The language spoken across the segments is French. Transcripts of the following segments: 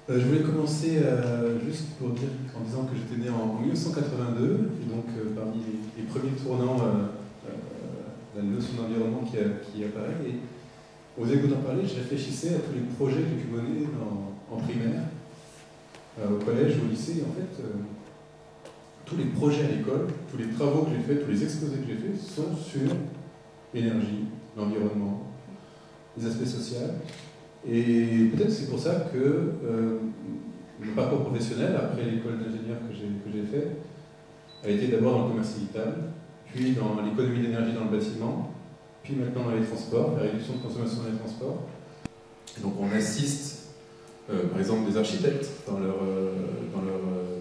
Je voulais commencer juste pour dire, en disant que j'étais né en 1982, et donc parmi les premiers tournants, la notion d'environnement qui apparaît. Et aux écoutant parler, je réfléchissais à tous les projets que j'ai pu mener en primaire, au collège, au lycée. Et en fait, tous les projets à l'école, tous les travaux que j'ai faits, tous les exposés que j'ai faits sont sur l'énergie, l'environnement, les aspects sociaux. Et peut-être c'est pour ça que mon parcours professionnel, après l'école d'ingénieur que j'ai fait, a été d'abord dans le commerce digital, puis dans l'économie d'énergie dans le bâtiment, puis maintenant dans les transports, la réduction de consommation dans les transports. Et donc on assiste, par exemple, des architectes dans leur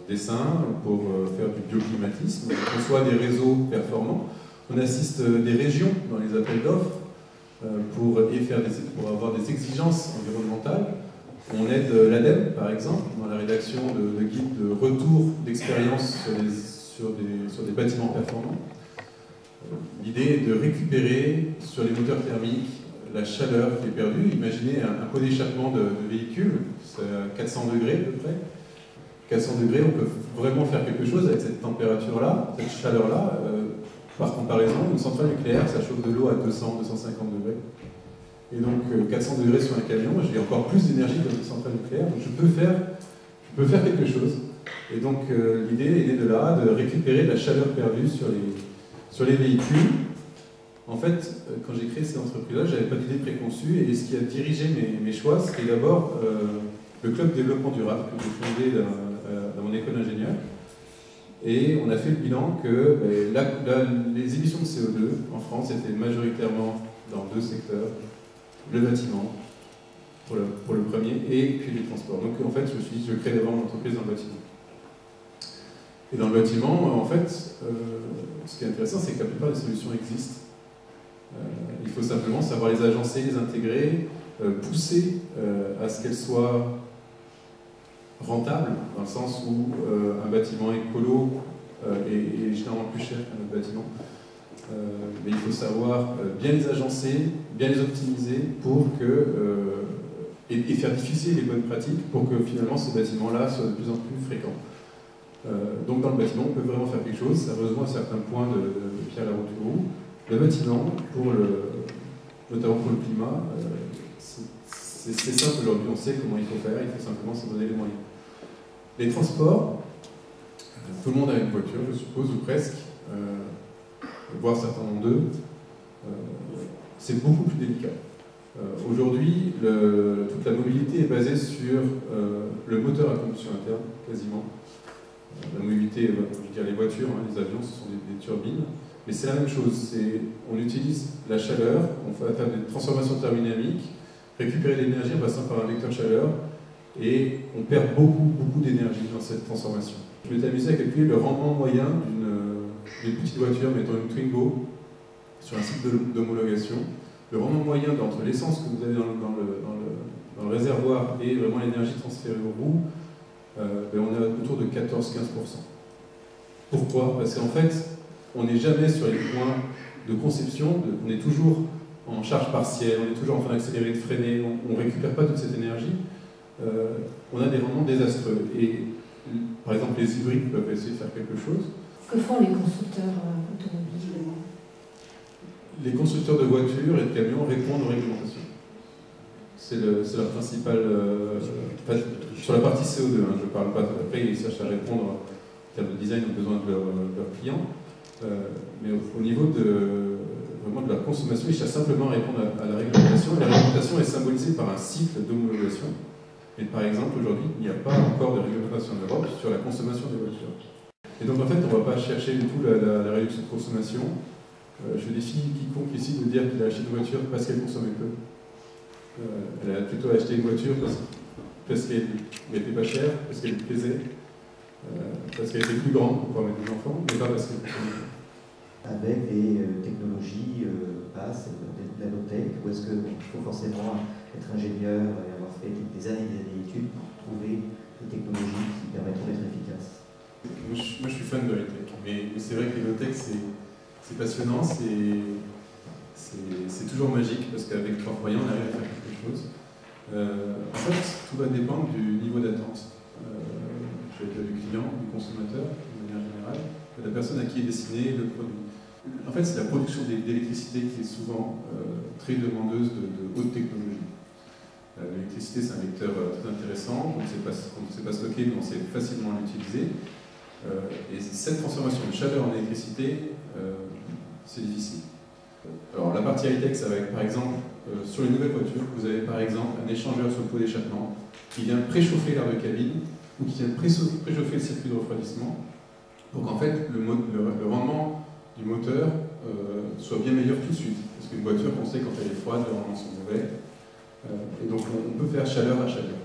dessin pour faire du bioclimatisme, on conçoit des réseaux performants, on assiste des régions dans les appels d'offres, pour avoir des exigences environnementales. On aide l'ADEME, par exemple, dans la rédaction de guides de retour d'expérience sur des bâtiments performants. L'idée est de récupérer sur les moteurs thermiques la chaleur qui est perdue. Imaginez un pot d'échappement de véhicule, c'est à 400 degrés à peu près. 400 degrés, on peut vraiment faire quelque chose avec cette température-là, cette chaleur-là. Par comparaison, une centrale nucléaire, ça chauffe de l'eau à 200-250 degrés. Et donc 400 degrés sur un camion, j'ai encore plus d'énergie que une centrale nucléaire, donc je peux faire quelque chose. Et donc l'idée est née de là, de récupérer de la chaleur perdue sur les véhicules. En fait, quand j'ai créé cette entreprise-là, je n'avais pas d'idée préconçue, et ce qui a dirigé mes choix, c'était d'abord le club développement durable que j'ai fondé dans mon école d'ingénieur. Et on a fait le bilan que les émissions de CO2 en France étaient majoritairement dans deux secteurs, le bâtiment pour le premier et puis les transports. Donc en fait je me suis dit je crée vraiment une entreprise dans le bâtiment. Et dans le bâtiment, en fait, ce qui est intéressant c'est que la plupart des solutions existent. Il faut simplement savoir les agencer, les intégrer, pousser à ce qu'elles soient rentable, dans le sens où un bâtiment écolo est généralement plus cher qu'un autre bâtiment. Mais il faut savoir bien les agencer, bien les optimiser pour et faire diffuser les bonnes pratiques pour que finalement ces bâtiments-là soient de plus en plus fréquents. Donc dans le bâtiment, on peut vraiment faire quelque chose, ça rejoint certains points de Pierre Larouturou. Le bâtiment, notamment pour le climat, c'est simple aujourd'hui, on sait comment il faut faire, il faut simplement se donner les moyens. Les transports, tout le monde a une voiture, je suppose, ou presque, voire certains ont deux. C'est beaucoup plus délicat. Aujourd'hui, toute la mobilité est basée sur le moteur à combustion interne, quasiment. La mobilité, je veux dire les voitures, les avions, ce sont des turbines. Mais c'est la même chose, on utilise la chaleur, on va faire des transformations thermodynamiques, récupérer l'énergie en passant par un vecteur chaleur, et on perd beaucoup d'énergie dans cette transformation. Je m'étais amusé à calculer le rendement moyen d'une petite voiture, mettons une Twingo, sur un site d'homologation. Le rendement moyen entre l'essence que vous avez dans le réservoir et vraiment l'énergie transférée aux roues, on est autour de 14-15%. Pourquoi? Parce qu'en fait, on n'est jamais sur les points de conception, on est toujours en charge partielle, on est toujours en train d'accélérer, de freiner, on ne récupère pas toute cette énergie. On a des rendements désastreux. Et par exemple, les hybrides peuvent essayer de faire quelque chose. Que font les constructeurs automobiles? Les constructeurs de voitures et de camions répondent aux réglementations. C'est leur principal... sur la partie CO2, je ne parle pas. Après, ils cherchent à répondre en termes de design aux besoins de leurs clients. Mais au niveau vraiment de la consommation, ils cherchent simplement à répondre à la réglementation. Et la réglementation est symbolisée par un cycle d'homologation. Et par exemple, aujourd'hui, il n'y a pas encore de réglementation en Europe sur la consommation des voitures. Et donc en fait, on ne va pas chercher du tout la réduction de consommation. Je défie quiconque ici de dire qu'il a acheté une voiture parce qu'elle consommait peu. Elle a plutôt acheté une voiture parce qu'elle n'était pas chère, parce qu'elle lui plaisait, parce qu'elle était plus grande pour pouvoir mettre des enfants, mais pas parce qu'elle consommait peu. Avec des technologies basses, de nanotech, ou est-ce qu'il faut forcément être ingénieur et avoir fait des années et des années d'études pour trouver des technologies qui permettront d'être efficaces? Moi je suis fan de high-tech, mais c'est vrai que les low-tech c'est passionnant, c'est toujours magique parce qu'avec trois moyens on arrive à faire quelque chose. En fait, tout va dépendre du niveau d'attente du client, du consommateur, de manière générale, de la personne à qui est destiné le produit. En fait, c'est la production d'électricité qui est souvent très demandeuse de haute technologie. L'électricité, c'est un vecteur très intéressant, on ne sait pas stocker, mais on sait facilement l'utiliser. Et cette transformation de chaleur en électricité, c'est difficile. Alors la partie high-tech, ça va être par exemple, sur les nouvelles voitures, vous avez par exemple un échangeur sur le pot d'échappement qui vient préchauffer l'air de cabine ou qui vient préchauffer le circuit de refroidissement pour qu'en fait le rendement du moteur soit bien meilleur tout de suite. Parce qu'une voiture, on sait quand elle est froide, les rendements sont mauvais. Et donc on peut faire chaleur à chaleur.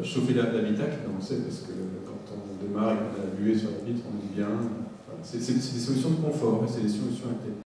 Chauffer l'habitacle, on le sait parce que quand on démarre et qu'on a la buée sur la vitre, on est bien. Voilà. C'est des solutions de confort, c'est des solutions high-tech.